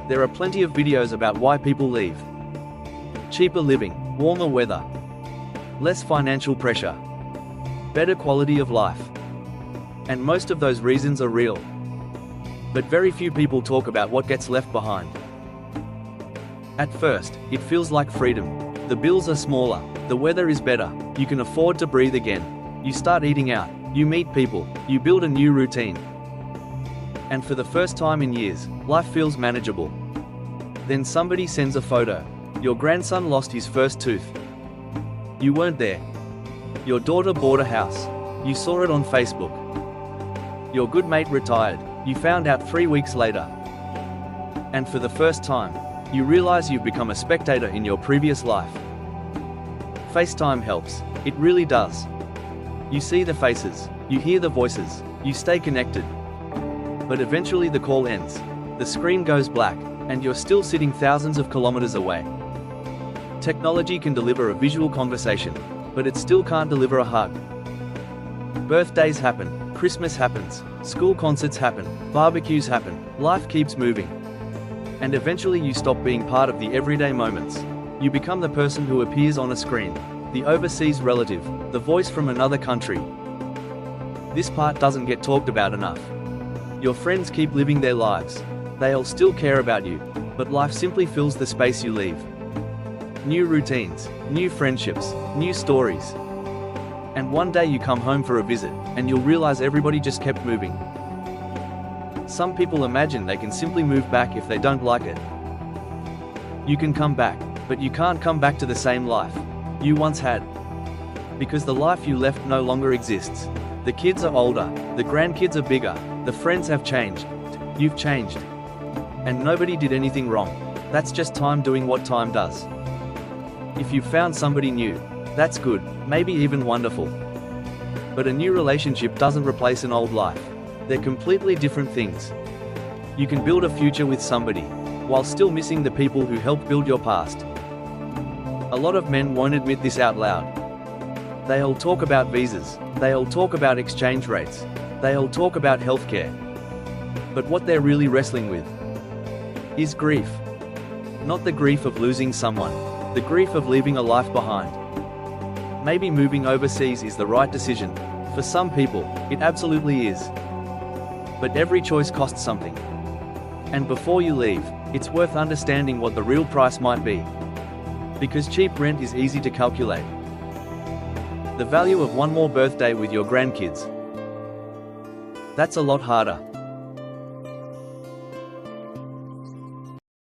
There are plenty of videos about why people leave. Cheaper living, warmer weather, less financial pressure, better quality of life. And most of those reasons are real. But very few people talk about what gets left behind. At first, it feels like freedom. The bills are smaller, the weather is better, you can afford to breathe again. You start eating out, you meet people, you build a new routine. And for the first time in years, life feels manageable. Then somebody sends a photo. Your grandson lost his first tooth. You weren't there. Your daughter bought a house. You saw it on Facebook. Your good mate retired. You found out 3 weeks later. And for the first time, you realize you've become a spectator in your previous life. FaceTime helps. It really does. You see the faces, you hear the voices, you stay connected. But eventually the call ends. The screen goes black, and you're still sitting thousands of kilometers away. Technology can deliver a visual conversation, but it still can't deliver a hug. Birthdays happen, Christmas happens, school concerts happen, barbecues happen, life keeps moving. And eventually you stop being part of the everyday moments. You become the person who appears on a screen, the overseas relative, the voice from another country. This part doesn't get talked about enough. Your friends keep living their lives. They'll still care about you, but life simply fills the space you leave. New routines, new friendships, new stories. And one day you come home for a visit, and you'll realize everybody just kept moving. Some people imagine they can simply move back if they don't like it. You can come back, but you can't come back to the same life you once had. Because the life you left no longer exists. The kids are older, the grandkids are bigger, the friends have changed. You've changed. And nobody did anything wrong. That's just time doing what time does. If you've found somebody new, that's good, maybe even wonderful. But a new relationship doesn't replace an old life. They're completely different things. You can build a future with somebody, while still missing the people who helped build your past. A lot of men won't admit this out loud. They'll talk about visas, they'll talk about exchange rates, they'll talk about healthcare. But what they're really wrestling with is grief. Not the grief of losing someone, the grief of leaving a life behind. Maybe moving overseas is the right decision. For some people, it absolutely is. But every choice costs something. And before you leave, it's worth understanding what the real price might be. Because cheap rent is easy to calculate. The value of one more birthday with your grandkids. That's a lot harder.